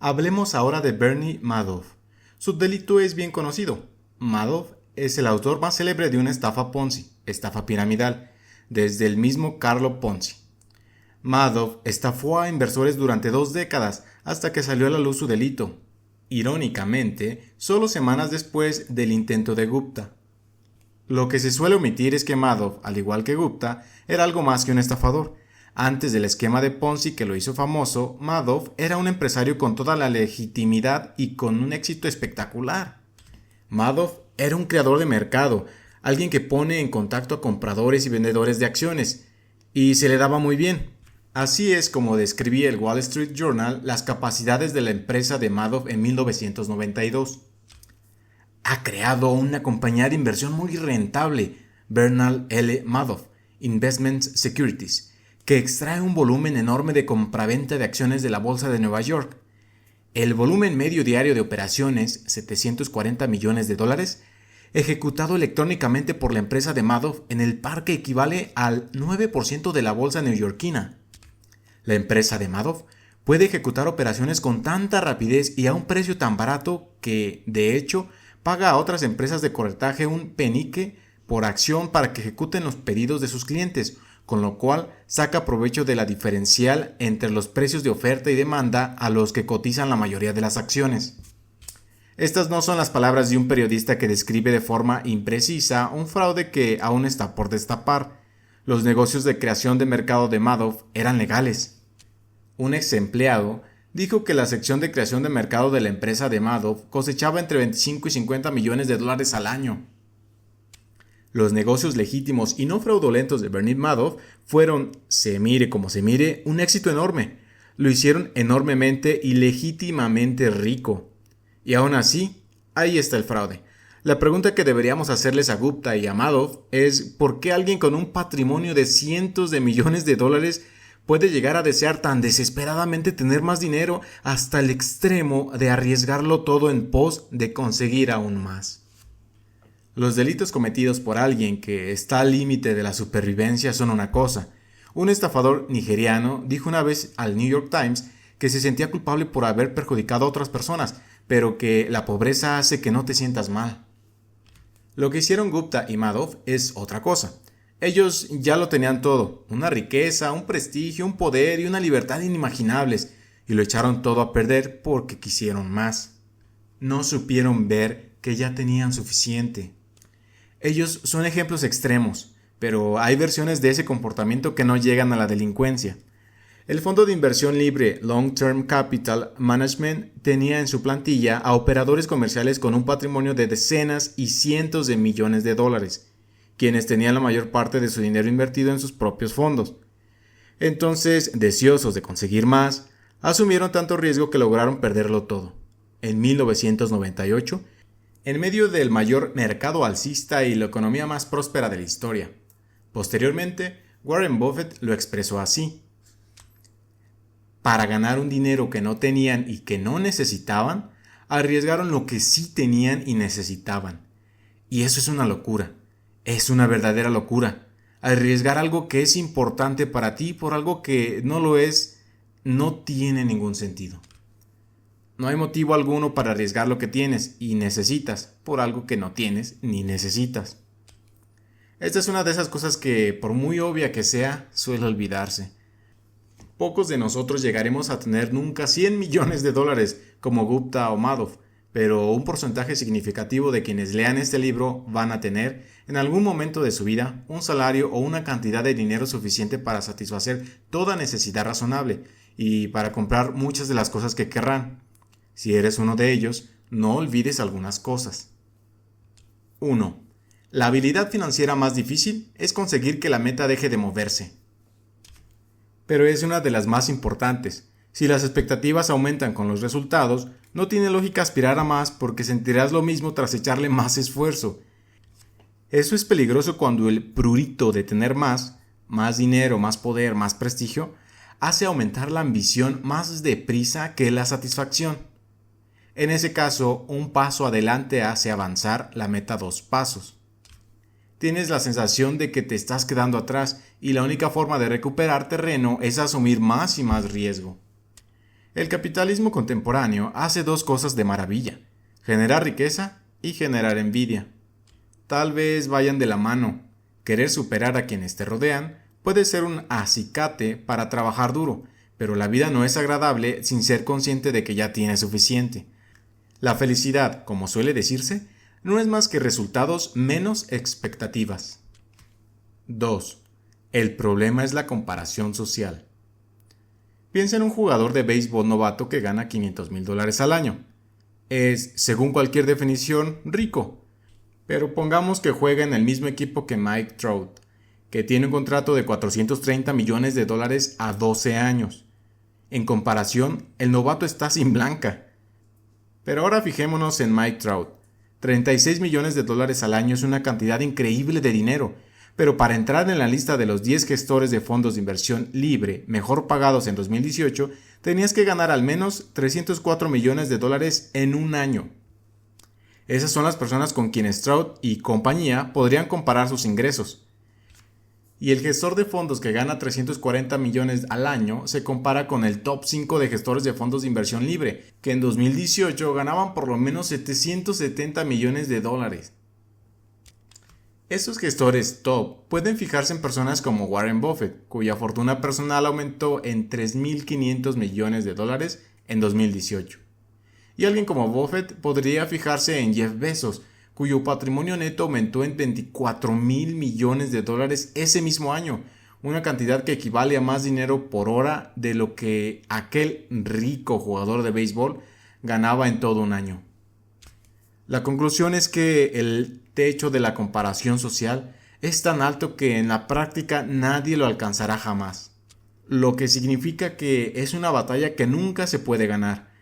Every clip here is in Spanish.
Hablemos ahora de Bernie Madoff. Su delito es bien conocido. Madoff es el autor más célebre de una estafa Ponzi, estafa piramidal, desde el mismo Carlo Ponzi. Madoff estafó a inversores durante 2 décadas hasta que salió a la luz su delito. Irónicamente, solo semanas después del intento de Gupta. Lo que se suele omitir es que Madoff, al igual que Gupta, era algo más que un estafador. Antes del esquema de Ponzi que lo hizo famoso, Madoff era un empresario con toda la legitimidad y con un éxito espectacular. Madoff era un creador de mercado, alguien que pone en contacto a compradores y vendedores de acciones, y se le daba muy bien. Así es como describía el Wall Street Journal las capacidades de la empresa de Madoff en 1992. Ha creado una compañía de inversión muy rentable, Bernal L. Madoff Investment Securities, que extrae un volumen enorme de compraventa de acciones de la Bolsa de Nueva York. El volumen medio diario de operaciones, $740 millones, ejecutado electrónicamente por la empresa de Madoff en el par que equivale al 9% de la bolsa neoyorquina. La empresa de Madoff puede ejecutar operaciones con tanta rapidez y a un precio tan barato que, de hecho, paga a otras empresas de corretaje un penique por acción para que ejecuten los pedidos de sus clientes, con lo cual saca provecho de la diferencial entre los precios de oferta y demanda a los que cotizan la mayoría de las acciones. Estas no son las palabras de un periodista que describe de forma imprecisa un fraude que aún está por destapar. Los negocios de creación de mercado de Madoff eran legales. Un ex empleado dijo que la sección de creación de mercado de la empresa de Madoff cosechaba entre 25 y $50 millones al año. Los negocios legítimos y no fraudulentos de Bernie Madoff fueron, se mire como se mire, un éxito enorme. Lo hicieron enormemente y legítimamente rico. Y aún así, ahí está el fraude. La pregunta que deberíamos hacerles a Gupta y a Madoff es ¿por qué alguien con un patrimonio de cientos de millones de dólares puede llegar a desear tan desesperadamente tener más dinero hasta el extremo de arriesgarlo todo en pos de conseguir aún más? Los delitos cometidos por alguien que está al límite de la supervivencia son una cosa. Un estafador nigeriano dijo una vez al New York Times que se sentía culpable por haber perjudicado a otras personas, pero que la pobreza hace que no te sientas mal. Lo que hicieron Gupta y Madoff es otra cosa. Ellos ya lo tenían todo, una riqueza, un prestigio, un poder y una libertad inimaginables, y lo echaron todo a perder porque quisieron más. No supieron ver que ya tenían suficiente. Ellos son ejemplos extremos, pero hay versiones de ese comportamiento que no llegan a la delincuencia. El fondo de inversión libre Long Term Capital Management tenía en su plantilla a operadores comerciales con un patrimonio de decenas y cientos de millones de dólares, quienes tenían la mayor parte de su dinero invertido en sus propios fondos. Entonces, deseosos de conseguir más, asumieron tanto riesgo que lograron perderlo todo. En 1998, en medio del mayor mercado alcista y la economía más próspera de la historia. Posteriormente, Warren Buffett lo expresó así: para ganar un dinero que no tenían y que no necesitaban, arriesgaron lo que sí tenían y necesitaban. Y eso es una locura, es una verdadera locura. Arriesgar algo que es importante para ti por algo que no lo es, no tiene ningún sentido. No hay motivo alguno para arriesgar lo que tienes y necesitas por algo que no tienes ni necesitas. Esta es una de esas cosas que, por muy obvia que sea, suele olvidarse. Pocos de nosotros llegaremos a tener nunca $100 millones como Gupta o Madoff, pero un porcentaje significativo de quienes lean este libro van a tener, en algún momento de su vida, un salario o una cantidad de dinero suficiente para satisfacer toda necesidad razonable y para comprar muchas de las cosas que querrán. Si eres uno de ellos, no olvides algunas cosas. 1. La habilidad financiera más difícil es conseguir que la meta deje de moverse. Pero es una de las más importantes. Si las expectativas aumentan con los resultados, no tiene lógica aspirar a más porque sentirás lo mismo tras echarle más esfuerzo. Eso es peligroso cuando el prurito de tener más dinero, más poder, más prestigio, hace aumentar la ambición más deprisa que la satisfacción. En ese caso, un paso adelante hace avanzar la meta 2 pasos. Tienes la sensación de que te estás quedando atrás y la única forma de recuperar terreno es asumir más y más riesgo. El capitalismo contemporáneo hace dos cosas de maravilla: generar riqueza y generar envidia. Tal vez vayan de la mano. Querer superar a quienes te rodean puede ser un acicate para trabajar duro, pero la vida no es agradable sin ser consciente de que ya tienes suficiente. La felicidad, como suele decirse, no es más que resultados menos expectativas. 2. El problema es la comparación social. Piensa en un jugador de béisbol novato que gana $500,000 al año. Es, según cualquier definición, rico. Pero pongamos que juega en el mismo equipo que Mike Trout, que tiene un contrato de $430 millones a 12 años. En comparación, el novato está sin blanca. Pero ahora fijémonos en Mike Trout. $36 millones al año es una cantidad increíble de dinero, pero para entrar en la lista de los 10 gestores de fondos de inversión libre mejor pagados en 2018, tenías que ganar al menos $304 millones en un año. Esas son las personas con quienes Trout y compañía podrían comparar sus ingresos. Y el gestor de fondos que gana $340 millones al año se compara con el top 5 de gestores de fondos de inversión libre, que en 2018 ganaban por lo menos $770 millones. Estos gestores top pueden fijarse en personas como Warren Buffett, cuya fortuna personal aumentó en $3.500 millones en 2018. Y alguien como Buffett podría fijarse en Jeff Bezos, cuyo patrimonio neto aumentó en $24,000 millones ese mismo año, una cantidad que equivale a más dinero por hora de lo que aquel rico jugador de béisbol ganaba en todo un año. La conclusión es que el techo de la comparación social es tan alto que en la práctica nadie lo alcanzará jamás, lo que significa que es una batalla que nunca se puede ganar,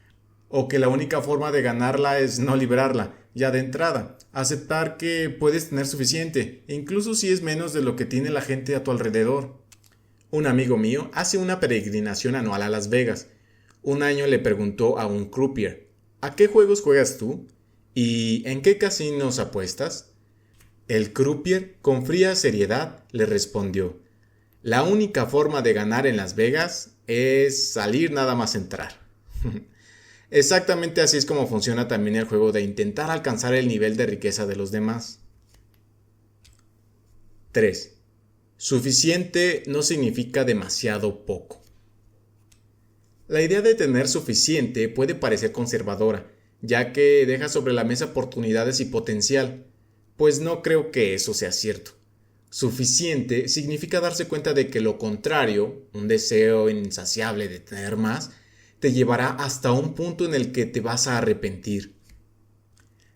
o que la única forma de ganarla es no librarla, ya de entrada, aceptar que puedes tener suficiente, incluso si es menos de lo que tiene la gente a tu alrededor. Un amigo mío hace una peregrinación anual a Las Vegas. Un año le preguntó a un croupier: ¿a qué juegos juegas tú? ¿Y en qué casinos apuestas? El croupier, con fría seriedad, le respondió: la única forma de ganar en Las Vegas es salir nada más entrar. Exactamente así es como funciona también el juego de intentar alcanzar el nivel de riqueza de los demás. 3. Suficiente no significa demasiado poco. La idea de tener suficiente puede parecer conservadora, ya que deja sobre la mesa oportunidades y potencial, pues no creo que eso sea cierto. Suficiente significa darse cuenta de que lo contrario, un deseo insaciable de tener más, te llevará hasta un punto en el que te vas a arrepentir.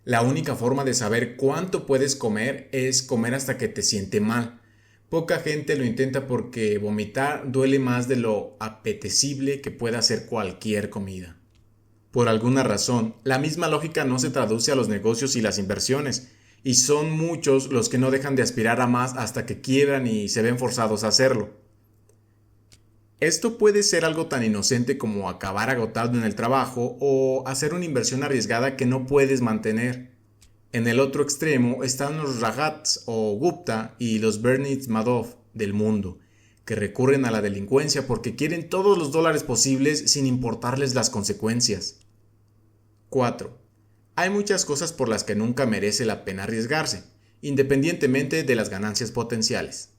La única forma de saber cuánto puedes comer es comer hasta que te siente mal. Poca gente lo intenta porque vomitar duele más de lo apetecible que pueda ser cualquier comida. Por alguna razón, la misma lógica no se traduce a los negocios y las inversiones, y son muchos los que no dejan de aspirar a más hasta que quiebran y se ven forzados a hacerlo. Esto puede ser algo tan inocente como acabar agotado en el trabajo o hacer una inversión arriesgada que no puedes mantener. En el otro extremo están los Ragats o Gupta y los Bernie Madoff del mundo, que recurren a la delincuencia porque quieren todos los dólares posibles sin importarles las consecuencias. 4. Hay muchas cosas por las que nunca merece la pena arriesgarse, independientemente de las ganancias potenciales.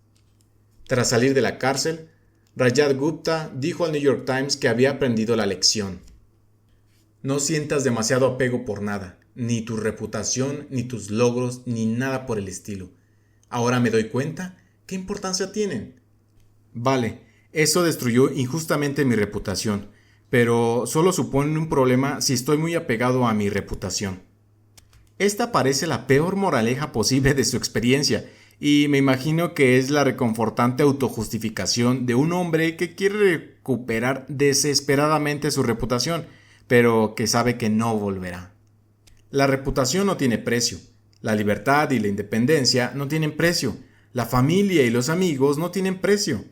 Tras salir de la cárcel, Rajat Gupta dijo al New York Times que había aprendido la lección. No sientas demasiado apego por nada, ni tu reputación, ni tus logros, ni nada por el estilo. Ahora me doy cuenta, ¿qué importancia tienen? Vale, eso destruyó injustamente mi reputación, pero solo supone un problema si estoy muy apegado a mi reputación. Esta parece la peor moraleja posible de su experiencia, y me imagino que es la reconfortante autojustificación de un hombre que quiere recuperar desesperadamente su reputación, pero que sabe que no volverá. La reputación no tiene precio, la libertad y la independencia no tienen precio, la familia y los amigos no tienen precio.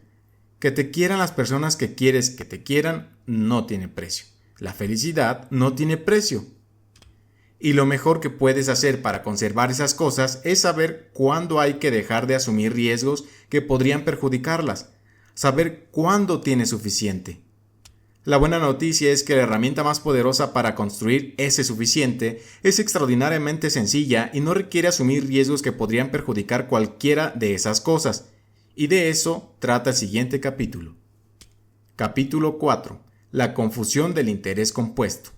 Que te quieran las personas que quieres que te quieran no tiene precio. La felicidad no tiene precio. Y lo mejor que puedes hacer para conservar esas cosas es saber cuándo hay que dejar de asumir riesgos que podrían perjudicarlas. Saber cuándo tienes suficiente. La buena noticia es que la herramienta más poderosa para construir ese suficiente es extraordinariamente sencilla y no requiere asumir riesgos que podrían perjudicar cualquiera de esas cosas. Y de eso trata el siguiente capítulo. Capítulo 4. La confusión del interés compuesto.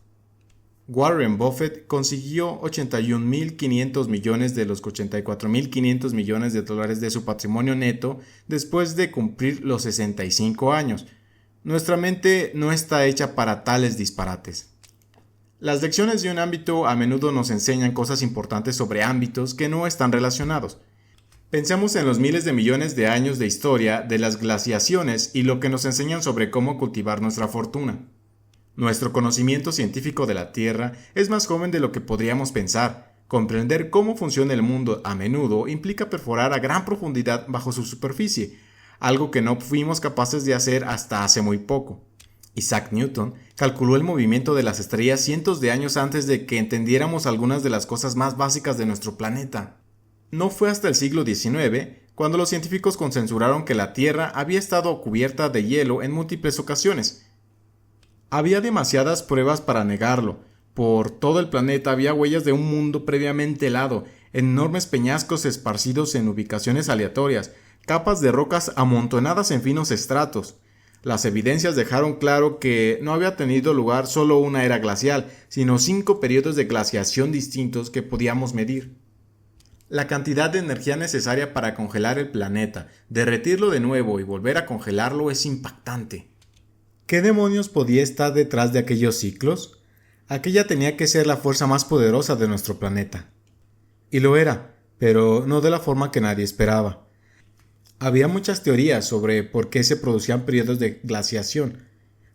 Warren Buffett consiguió 81.500 millones de los 84.500 millones de dólares de su patrimonio neto después de cumplir los 65 años. Nuestra mente no está hecha para tales disparates. Las lecciones de un ámbito a menudo nos enseñan cosas importantes sobre ámbitos que no están relacionados. Pensemos en los miles de millones de años de historia de las glaciaciones y lo que nos enseñan sobre cómo cultivar nuestra fortuna. Nuestro conocimiento científico de la Tierra es más joven de lo que podríamos pensar. Comprender cómo funciona el mundo a menudo implica perforar a gran profundidad bajo su superficie, algo que no fuimos capaces de hacer hasta hace muy poco. Isaac Newton calculó el movimiento de las estrellas cientos de años antes de que entendiéramos algunas de las cosas más básicas de nuestro planeta. No fue hasta el siglo XIX cuando los científicos consensuraron que la Tierra había estado cubierta de hielo en múltiples ocasiones. Había demasiadas pruebas para negarlo. Por todo el planeta había huellas de un mundo previamente helado, enormes peñascos esparcidos en ubicaciones aleatorias, capas de rocas amontonadas en finos estratos. Las evidencias dejaron claro que no había tenido lugar solo una era glacial, sino 5 periodos de glaciación distintos que podíamos medir. La cantidad de energía necesaria para congelar el planeta, derretirlo de nuevo y volver a congelarlo es impactante. ¿Qué demonios podía estar detrás de aquellos ciclos? Aquella tenía que ser la fuerza más poderosa de nuestro planeta. Y lo era, pero no de la forma que nadie esperaba. Había muchas teorías sobre por qué se producían periodos de glaciación.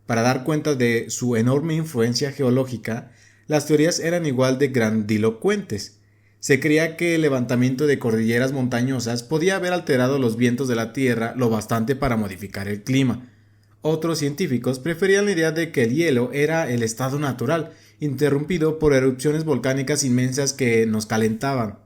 Para dar cuenta de su enorme influencia geológica, las teorías eran igual de grandilocuentes. Se creía que el levantamiento de cordilleras montañosas podía haber alterado los vientos de la Tierra lo bastante para modificar el clima. Otros científicos preferían la idea de que el hielo era el estado natural, interrumpido por erupciones volcánicas inmensas que nos calentaban.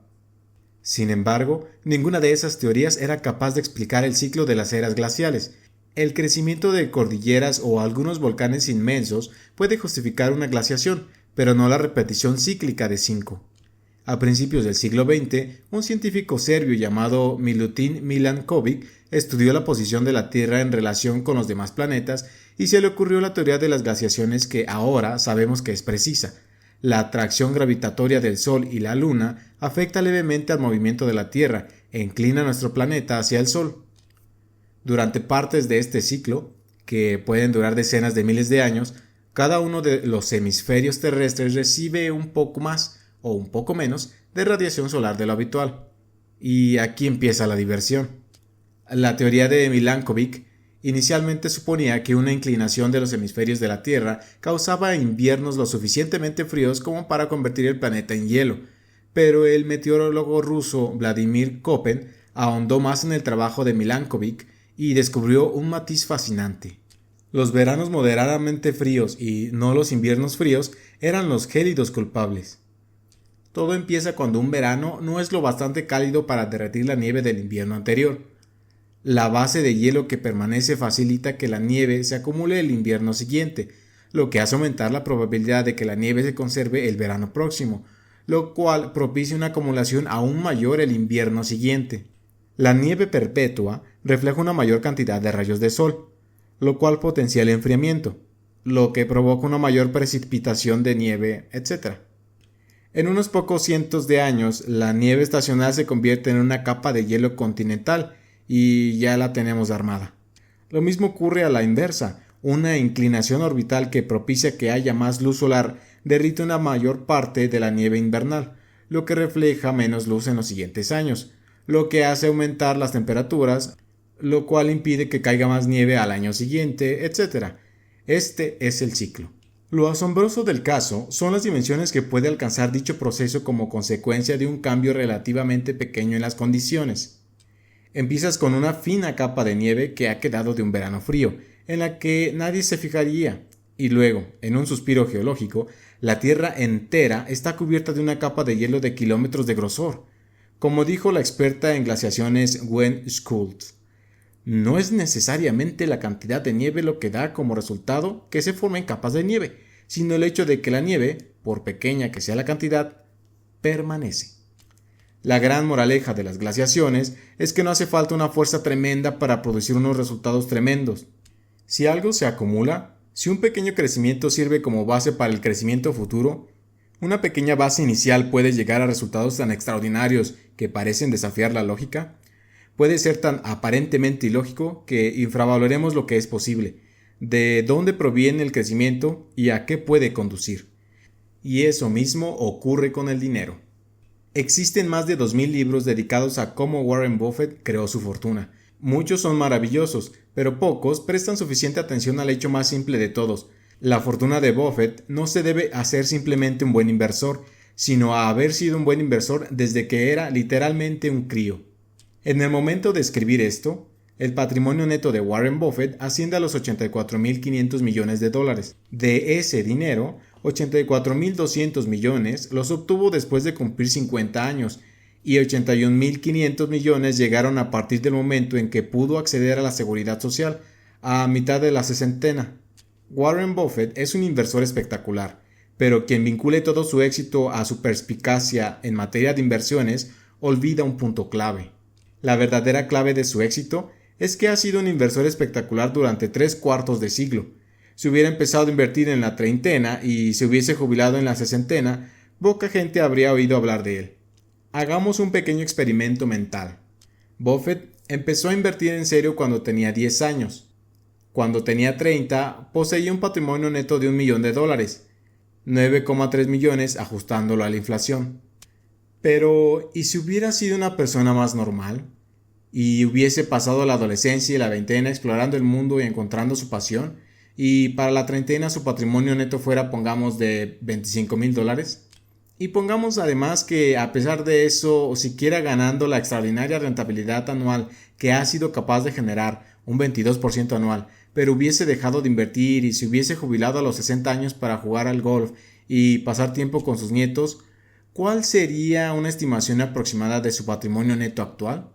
Sin embargo, ninguna de esas teorías era capaz de explicar el ciclo de las eras glaciales. El crecimiento de cordilleras o algunos volcanes inmensos puede justificar una glaciación, pero no la repetición cíclica de 5. A principios del siglo XX, un científico serbio llamado Milutin Milankovic estudió la posición de la Tierra en relación con los demás planetas y se le ocurrió la teoría de las glaciaciones que ahora sabemos que es precisa. La atracción gravitatoria del Sol y la Luna afecta levemente al movimiento de la Tierra e inclina nuestro planeta hacia el Sol. Durante partes de este ciclo, que pueden durar decenas de miles de años, cada uno de los hemisferios terrestres recibe un poco más o un poco menos de radiación solar de lo habitual. Y aquí empieza la diversión. La teoría de Milankovic inicialmente suponía que una inclinación de los hemisferios de la Tierra causaba inviernos lo suficientemente fríos como para convertir el planeta en hielo, pero el meteorólogo ruso Vladimir Köppen ahondó más en el trabajo de Milankovic y descubrió un matiz fascinante. Los veranos moderadamente fríos y no los inviernos fríos eran los gélidos culpables. Todo empieza cuando un verano no es lo bastante cálido para derretir la nieve del invierno anterior. La base de hielo que permanece facilita que la nieve se acumule el invierno siguiente, lo que hace aumentar la probabilidad de que la nieve se conserve el verano próximo, lo cual propicia una acumulación aún mayor el invierno siguiente. La nieve perpetua refleja una mayor cantidad de rayos de sol, lo cual potencia el enfriamiento, lo que provoca una mayor precipitación de nieve, etc. En unos pocos cientos de años, la nieve estacional se convierte en una capa de hielo continental y ya la tenemos armada. Lo mismo ocurre a la inversa. Una inclinación orbital que propicia que haya más luz solar derrite una mayor parte de la nieve invernal, lo que refleja menos luz en los siguientes años, lo que hace aumentar las temperaturas, lo cual impide que caiga más nieve al año siguiente, etc. Este es el ciclo. Lo asombroso del caso son las dimensiones que puede alcanzar dicho proceso como consecuencia de un cambio relativamente pequeño en las condiciones. Empiezas con una fina capa de nieve que ha quedado de un verano frío, en la que nadie se fijaría, y luego, en un suspiro geológico, la Tierra entera está cubierta de una capa de hielo de kilómetros de grosor, como dijo la experta en glaciaciones Gwen Schultz. No es necesariamente la cantidad de nieve lo que da como resultado que se formen capas de nieve, sino el hecho de que la nieve, por pequeña que sea la cantidad, permanece. La gran moraleja de las glaciaciones es que no hace falta una fuerza tremenda para producir unos resultados tremendos. Si algo se acumula, si un pequeño crecimiento sirve como base para el crecimiento futuro, una pequeña base inicial puede llegar a resultados tan extraordinarios que parecen desafiar la lógica. Puede ser tan aparentemente ilógico que infravaloremos lo que es posible, de dónde proviene el crecimiento y a qué puede conducir. Y eso mismo ocurre con el dinero. Existen más de 2000 libros dedicados a cómo Warren Buffett creó su fortuna. Muchos son maravillosos, pero pocos prestan suficiente atención al hecho más simple de todos. La fortuna de Buffett no se debe a ser simplemente un buen inversor, sino a haber sido un buen inversor desde que era literalmente un crío. En el momento de escribir esto, el patrimonio neto de Warren Buffett asciende a los 84.500 millones de dólares. De ese dinero, 84.200 millones los obtuvo después de cumplir 50 años y 81.500 millones llegaron a partir del momento en que pudo acceder a la seguridad social, a mitad de la sesentena. Warren Buffett es un inversor espectacular, pero quien vincule todo su éxito a su perspicacia en materia de inversiones olvida un punto clave. La verdadera clave de su éxito es que ha sido un inversor espectacular durante 3/4 de siglo. Si hubiera empezado a invertir en la treintena y se hubiese jubilado en la sesentena, poca gente habría oído hablar de él. Hagamos un pequeño experimento mental. Buffett empezó a invertir en serio cuando tenía 10 años. Cuando tenía 30, poseía un patrimonio neto de $1 millón, 9,3 millones ajustándolo a la inflación. Pero, ¿y si hubiera sido una persona más normal? ¿Y hubiese pasado la adolescencia y la veintena explorando el mundo y encontrando su pasión? ¿Y para la treintena su patrimonio neto fuera, pongamos, de $25,000? Y pongamos además que, a pesar de eso, o siquiera ganando la extraordinaria rentabilidad anual que ha sido capaz de generar, un 22% anual, pero hubiese dejado de invertir y se hubiese jubilado a los 60 años para jugar al golf y pasar tiempo con sus nietos, ¿cuál sería una estimación aproximada de su patrimonio neto actual?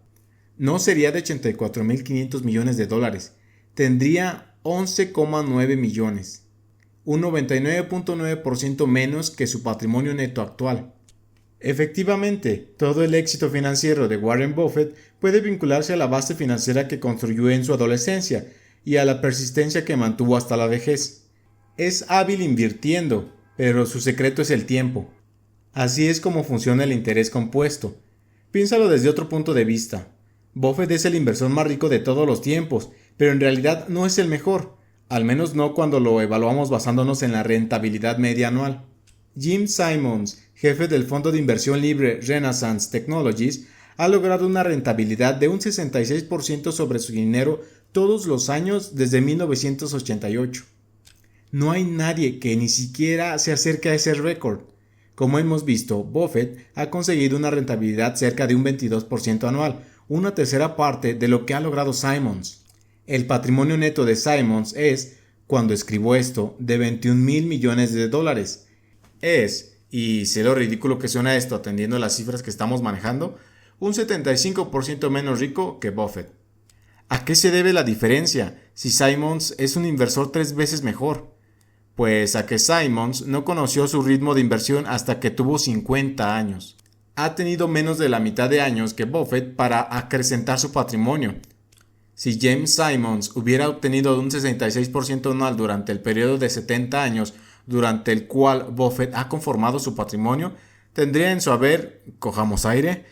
No sería de 84.500 millones de dólares, tendría 11,9 millones, un 99,9% menos que su patrimonio neto actual. Efectivamente, todo el éxito financiero de Warren Buffett puede vincularse a la base financiera que construyó en su adolescencia y a la persistencia que mantuvo hasta la vejez. Es hábil invirtiendo, pero su secreto es el tiempo. Así es como funciona el interés compuesto. Piénsalo desde otro punto de vista. Buffett es el inversor más rico de todos los tiempos, pero en realidad no es el mejor, al menos no cuando lo evaluamos basándonos en la rentabilidad media anual. Jim Simons, jefe del fondo de inversión libre Renaissance Technologies, ha logrado una rentabilidad de un 66% sobre su dinero todos los años desde 1988. No hay nadie que ni siquiera se acerque a ese récord. Como hemos visto, Buffett ha conseguido una rentabilidad cerca de un 22% anual, una tercera parte de lo que ha logrado Simons. El patrimonio neto de Simons es, cuando escribo esto, de $21,000 millones. Es, y sé lo ridículo que suena esto atendiendo a las cifras que estamos manejando, un 75% menos rico que Buffett. ¿A qué se debe la diferencia si Simons es un inversor 3 veces mejor? Pues a que Simons no conoció su ritmo de inversión hasta que tuvo 50 años. Ha tenido menos de la mitad de años que Buffett para acrecentar su patrimonio. Si James Simons hubiera obtenido un 66% anual durante el periodo de 70 años durante el cual Buffett ha conformado su patrimonio, tendría en su haber, cojamos aire,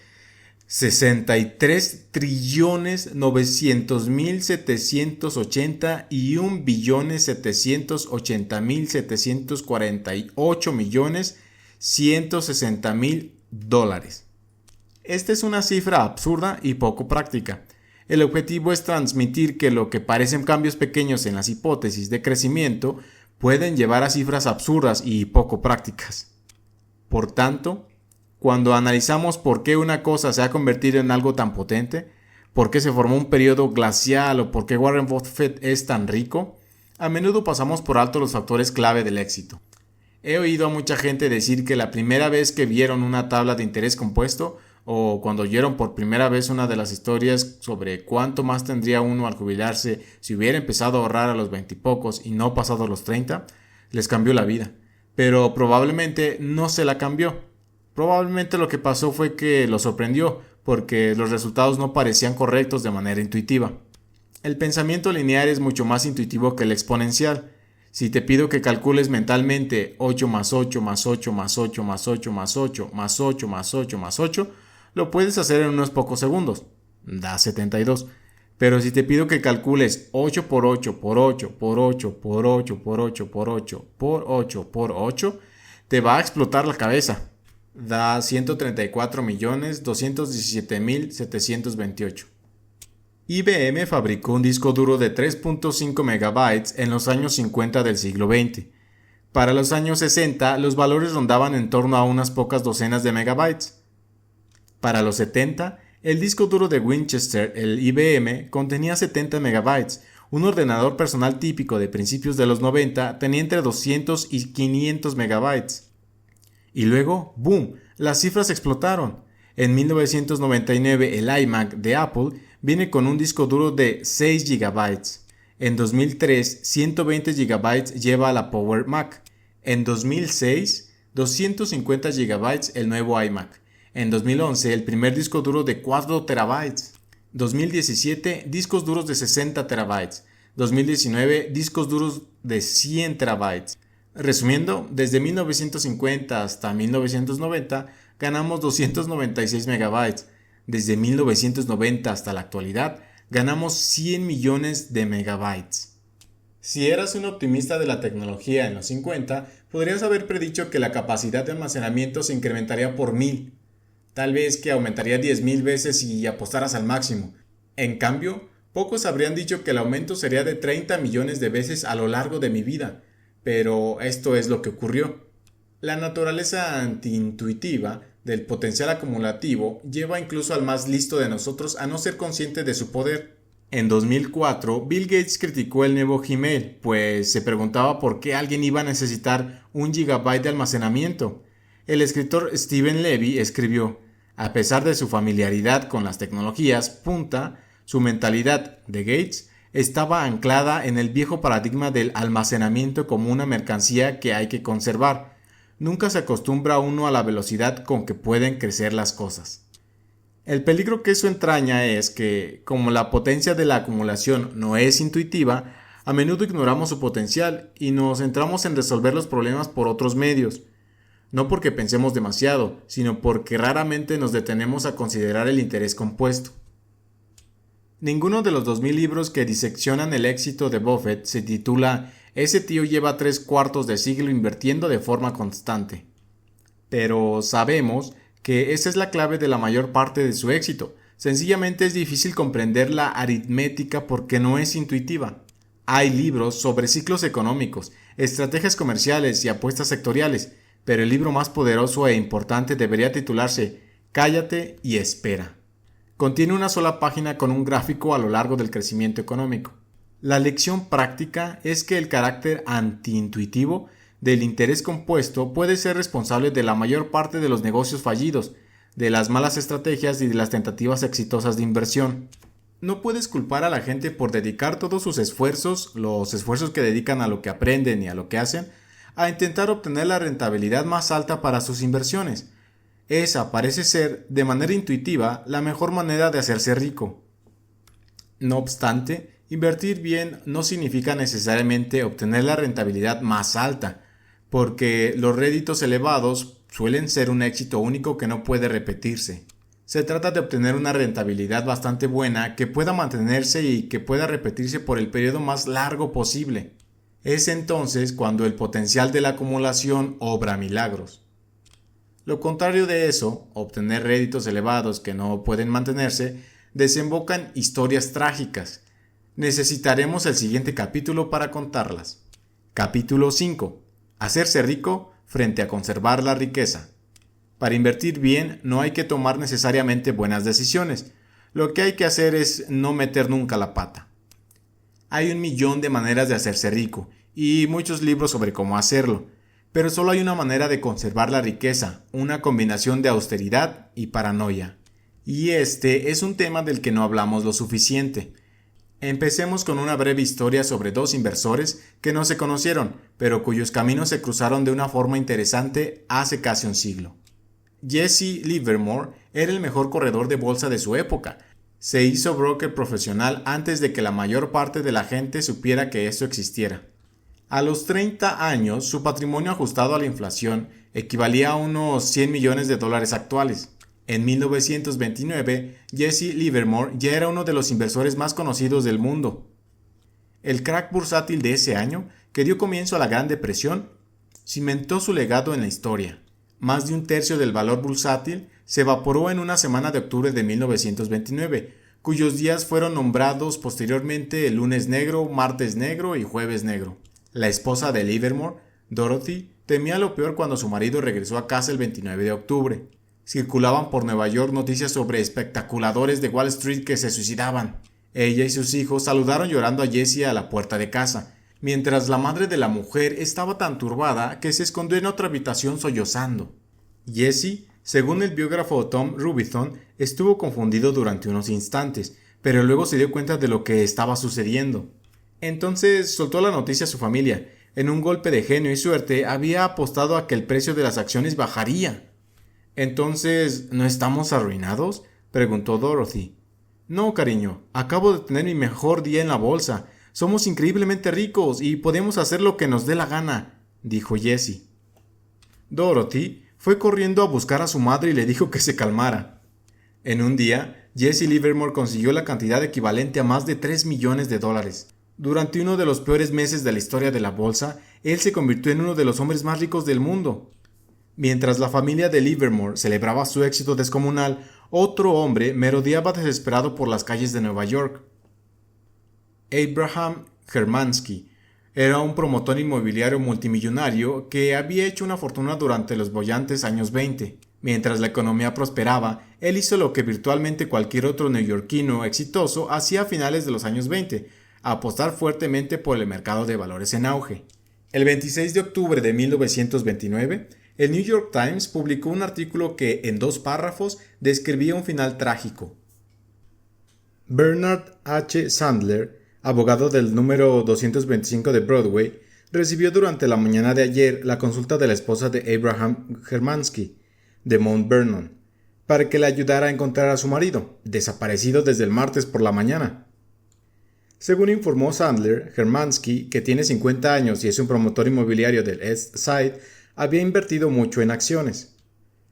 63.900.780 y 1.778.748.160.000 dólares. Esta es una cifra absurda y poco práctica. El objetivo es transmitir que lo que parecen cambios pequeños en las hipótesis de crecimiento pueden llevar a cifras absurdas y poco prácticas. Por tanto, cuando analizamos por qué una cosa se ha convertido en algo tan potente, por qué se formó un periodo glacial o por qué Warren Buffett es tan rico, a menudo pasamos por alto los factores clave del éxito. He oído a mucha gente decir que la primera vez que vieron una tabla de interés compuesto o cuando oyeron por primera vez una de las historias sobre cuánto más tendría uno al jubilarse si hubiera empezado a ahorrar a los 20 y pocos y no pasado los 30, les cambió la vida. Pero probablemente no se la cambió. Probablemente lo que pasó fue que lo sorprendió, porque los resultados no parecían correctos de manera intuitiva. El pensamiento lineal es mucho más intuitivo que el exponencial. Si te pido que calcules mentalmente 8 más 8 más 8 más 8 más 8 más 8 más 8 más 8 más 8, lo puedes hacer en unos pocos segundos. Da 72. Pero si te pido que calcules 8 por 8 por 8 por 8 por 8 por 8 por 8 por 8 por 8, te va a explotar la cabeza. Da 134.217.728. IBM fabricó un disco duro de 3.5 megabytes en los años 50 del siglo XX. Para los años 60, los valores rondaban en torno a unas pocas docenas de megabytes. Para los 70, el disco duro de Winchester, el IBM, contenía 70 megabytes. Un ordenador personal típico de principios de los 90 tenía entre 200 y 500 megabytes. Y luego, ¡boom!, las cifras explotaron. En 1999, el iMac de Apple viene con un disco duro de 6 GB. En 2003, 120 GB lleva la Power Mac. En 2006, 250 GB el nuevo iMac. En 2011, el primer disco duro de 4 TB. 2017, discos duros de 60 TB. 2019, discos duros de 100 TB. Resumiendo, desde 1950 hasta 1990 ganamos 296 megabytes. Desde 1990 hasta la actualidad ganamos 100 millones de megabytes. Si eras un optimista de la tecnología en los 50, podrías haber predicho que la capacidad de almacenamiento se incrementaría por 1000. Tal vez que aumentaría 10.000 veces si apostaras al máximo. En cambio, pocos habrían dicho que el aumento sería de 30 millones de veces a lo largo de mi vida. Pero esto es lo que ocurrió. La naturaleza antiintuitiva del potencial acumulativo lleva incluso al más listo de nosotros a no ser consciente de su poder. En 2004, Bill Gates criticó el nuevo Gmail, pues se preguntaba por qué alguien iba a necesitar 1 GB de almacenamiento. El escritor Steven Levy escribió: a pesar de su familiaridad con las tecnologías punta, su mentalidad de Gates estaba anclada en el viejo paradigma del almacenamiento como una mercancía que hay que conservar. Nunca se acostumbra uno a la velocidad con que pueden crecer las cosas. El peligro que eso entraña es que, como la potencia de la acumulación no es intuitiva, a menudo ignoramos su potencial y nos centramos en resolver los problemas por otros medios. No porque pensemos demasiado, sino porque raramente nos detenemos a considerar el interés compuesto. Ninguno de los 2000 libros que diseccionan el éxito de Buffett se titula «Ese tío lleva 3/4 de siglo invirtiendo de forma constante». Pero sabemos que esa es la clave de la mayor parte de su éxito. Sencillamente es difícil comprender la aritmética porque no es intuitiva. Hay libros sobre ciclos económicos, estrategias comerciales y apuestas sectoriales, pero el libro más poderoso e importante debería titularse «Cállate y espera». Contiene una sola página con un gráfico a lo largo del crecimiento económico. La lección práctica es que el carácter antiintuitivo del interés compuesto puede ser responsable de la mayor parte de los negocios fallidos, de las malas estrategias y de las tentativas exitosas de inversión. No puedes culpar a la gente por dedicar todos sus esfuerzos, los esfuerzos que dedican a lo que aprenden y a lo que hacen, a intentar obtener la rentabilidad más alta para sus inversiones. Esa parece ser, de manera intuitiva, la mejor manera de hacerse rico. No obstante, invertir bien no significa necesariamente obtener la rentabilidad más alta, porque los réditos elevados suelen ser un éxito único que no puede repetirse. Se trata de obtener una rentabilidad bastante buena que pueda mantenerse y que pueda repetirse por el periodo más largo posible. Es entonces cuando el potencial de la acumulación obra milagros. Lo contrario de eso, obtener réditos elevados que no pueden mantenerse, desemboca en historias trágicas. Necesitaremos el siguiente capítulo para contarlas. Capítulo 5. Hacerse rico frente a conservar la riqueza. Para invertir bien no hay que tomar necesariamente buenas decisiones. Lo que hay que hacer es no meter nunca la pata. Hay 1.000.000 de maneras de hacerse rico y muchos libros sobre cómo hacerlo. Pero solo hay una manera de conservar la riqueza, una combinación de austeridad y paranoia. y este es un tema del que no hablamos lo suficiente. Empecemos con una breve historia sobre dos inversores que no se conocieron, pero cuyos caminos se cruzaron de una forma interesante hace casi un siglo. Jesse Livermore era el mejor corredor de bolsa de su época. Se hizo broker profesional antes de que la mayor parte de la gente supiera que esto existiera. A los 30 años, su patrimonio ajustado a la inflación equivalía a unos $100 millones actuales. En 1929, Jesse Livermore ya era uno de los inversores más conocidos del mundo. El crack bursátil de ese año, que dio comienzo a la Gran Depresión, cimentó su legado en la historia. Más de un tercio del valor bursátil se evaporó en una semana de octubre de 1929, cuyos días fueron nombrados posteriormente el lunes negro, martes negro y jueves negro. La esposa de Livermore, Dorothy, temía lo peor cuando su marido regresó a casa el 29 de octubre. Circulaban por Nueva York noticias sobre espectaculadores de Wall Street que se suicidaban. Ella y sus hijos saludaron llorando a Jesse a la puerta de casa, mientras la madre de la mujer estaba tan turbada que se escondió en otra habitación sollozando. Jesse, según el biógrafo Tom Rubithon, estuvo confundido durante unos instantes, pero luego se dio cuenta de lo que estaba sucediendo. Entonces soltó la noticia a su familia. En un golpe de genio y suerte había apostado a que el precio de las acciones bajaría. «¿Entonces, no estamos arruinados?», preguntó Dorothy. «No, cariño, acabo de tener mi mejor día en la bolsa. Somos increíblemente ricos y podemos hacer lo que nos dé la gana», dijo Jesse. Dorothy fue corriendo a buscar a su madre y le dijo que se calmara. En un día, Jesse Livermore consiguió la cantidad equivalente a más de $3 millones. Durante uno de los peores meses de la historia de la bolsa, él se convirtió en uno de los hombres más ricos del mundo. Mientras la familia de Livermore celebraba su éxito descomunal, otro hombre merodeaba desesperado por las calles de Nueva York. Abraham Hermansky era un promotor inmobiliario multimillonario que había hecho una fortuna durante los bollantes años 20. Mientras la economía prosperaba, él hizo lo que virtualmente cualquier otro neoyorquino exitoso hacía a finales de los años 20, apostar fuertemente por el mercado de valores en auge. El 26 de octubre de 1929, el New York Times publicó un artículo que, en 2 párrafos, describía un final trágico. Bernard H. Sandler, abogado del número 225 de Broadway, recibió durante la mañana de ayer la consulta de la esposa de Abraham Hermansky, de Mount Vernon, para que le ayudara a encontrar a su marido, desaparecido desde el martes por la mañana. Según informó Sandler, Hermansky, que tiene 50 años y es un promotor inmobiliario del East Side, había invertido mucho en acciones.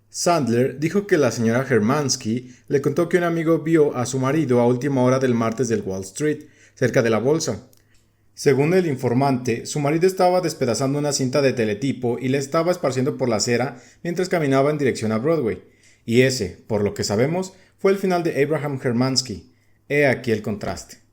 Sandler dijo que la señora Hermansky le contó que un amigo vio a su marido a última hora del martes del Wall Street, cerca de la bolsa. Según el informante, su marido estaba despedazando una cinta de teletipo y la estaba esparciendo por la acera mientras caminaba en dirección a Broadway. Y ese, por lo que sabemos, fue el final de Abraham Hermansky. He aquí el contraste.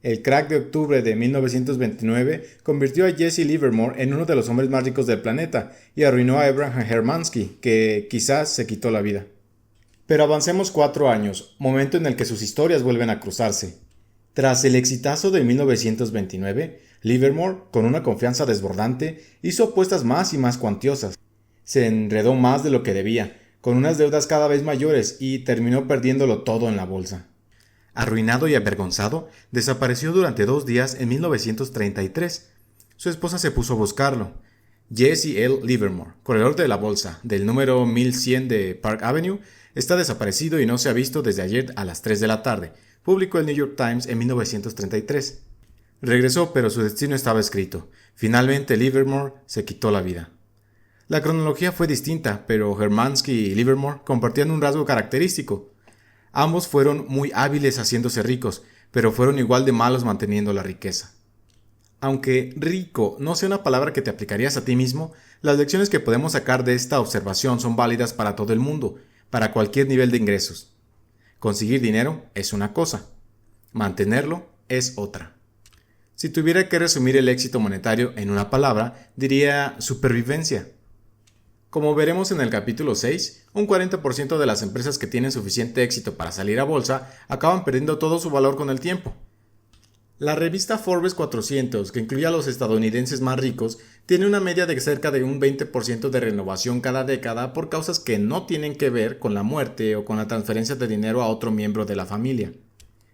El crack de octubre de 1929 convirtió a Jesse Livermore en uno de los hombres más ricos del planeta y arruinó a Abraham Hermansky, que quizás se quitó la vida. Pero avancemos 4 años, momento en el que sus historias vuelven a cruzarse. Tras el exitazo de 1929, Livermore, con una confianza desbordante, hizo apuestas más y más cuantiosas. Se enredó más de lo que debía, con unas deudas cada vez mayores y terminó perdiéndolo todo en la bolsa. Arruinado y avergonzado, desapareció durante 2 días en 1933. Su esposa se puso a buscarlo. Jesse L. Livermore, corredor de la bolsa del número 1100 de Park Avenue, está desaparecido y no se ha visto desde ayer a las 3 de la tarde, publicó el New York Times en 1933. Regresó, pero su destino estaba escrito. Finalmente Livermore se quitó la vida. La cronología fue distinta, pero Hermansky y Livermore compartían un rasgo característico. Ambos fueron muy hábiles haciéndose ricos, pero fueron igual de malos manteniendo la riqueza. Aunque rico no sea una palabra que te aplicarías a ti mismo, las lecciones que podemos sacar de esta observación son válidas para todo el mundo, para cualquier nivel de ingresos. Conseguir dinero es una cosa, mantenerlo es otra. Si tuviera que resumir el éxito monetario en una palabra, diría supervivencia. Como veremos en el capítulo 6, un 40% de las empresas que tienen suficiente éxito para salir a bolsa acaban perdiendo todo su valor con el tiempo. La revista Forbes 400, que incluye a los estadounidenses más ricos, tiene una media de cerca de un 20% de renovación cada década por causas que no tienen que ver con la muerte o con la transferencia de dinero a otro miembro de la familia.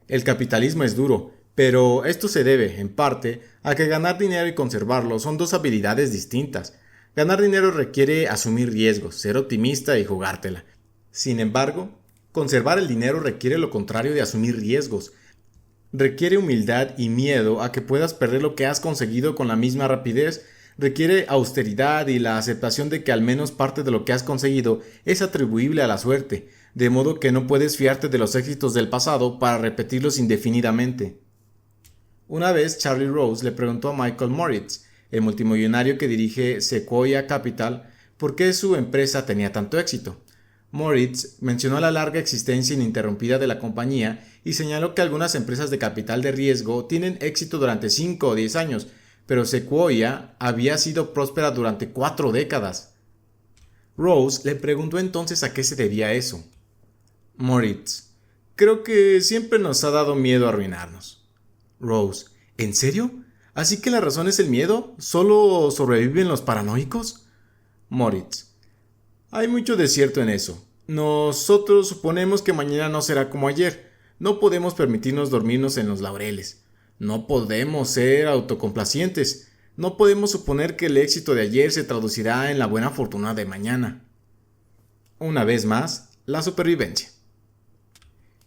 El capitalismo es duro, pero esto se debe, en parte, a que ganar dinero y conservarlo son dos habilidades distintas. Ganar dinero requiere asumir riesgos, ser optimista y jugártela. Sin embargo, conservar el dinero requiere lo contrario de asumir riesgos. Requiere humildad y miedo a que puedas perder lo que has conseguido con la misma rapidez. Requiere austeridad y la aceptación de que al menos parte de lo que has conseguido es atribuible a la suerte, de modo que no puedes fiarte de los éxitos del pasado para repetirlos indefinidamente. Una vez Charlie Rose le preguntó a Michael Moritz, el multimillonario que dirige Sequoia Capital, por qué su empresa tenía tanto éxito. Moritz mencionó la larga existencia ininterrumpida de la compañía y señaló que algunas empresas de capital de riesgo tienen éxito durante 5 o 10 años, pero Sequoia había sido próspera durante 4 décadas. Rose le preguntó entonces a qué se debía eso. Moritz: creo que siempre nos ha dado miedo arruinarnos. Rose: ¿en serio? ¿Así que la razón es el miedo? ¿Solo sobreviven los paranoicos? Moritz: hay mucho de cierto en eso. Nosotros suponemos que mañana no será como ayer. No podemos permitirnos dormirnos en los laureles. No podemos ser autocomplacientes. No podemos suponer que el éxito de ayer se traducirá en la buena fortuna de mañana. Una vez más, la supervivencia.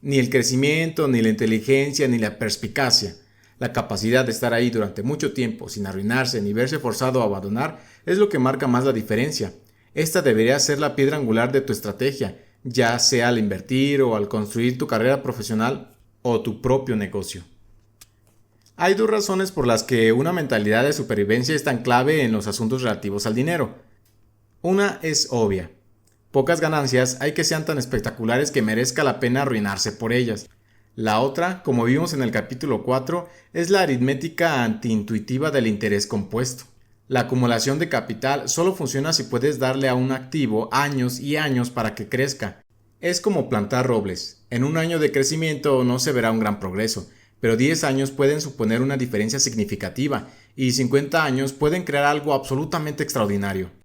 Ni el crecimiento, ni la inteligencia, ni la perspicacia, la capacidad de estar ahí durante mucho tiempo sin arruinarse ni verse forzado a abandonar, es lo que marca más la diferencia. Esta debería ser la piedra angular de tu estrategia, ya sea al invertir o al construir tu carrera profesional o tu propio negocio. Hay 2 razones por las que una mentalidad de supervivencia es tan clave en los asuntos relativos al dinero. Una es obvia. Pocas ganancias hay que sean tan espectaculares que merezca la pena arruinarse por ellas. La otra, como vimos en el capítulo 4, es la aritmética antiintuitiva del interés compuesto. La acumulación de capital solo funciona si puedes darle a un activo años y años para que crezca. Es como plantar robles. En un año de crecimiento no se verá un gran progreso, pero 10 años pueden suponer una diferencia significativa y 50 años pueden crear algo absolutamente extraordinario.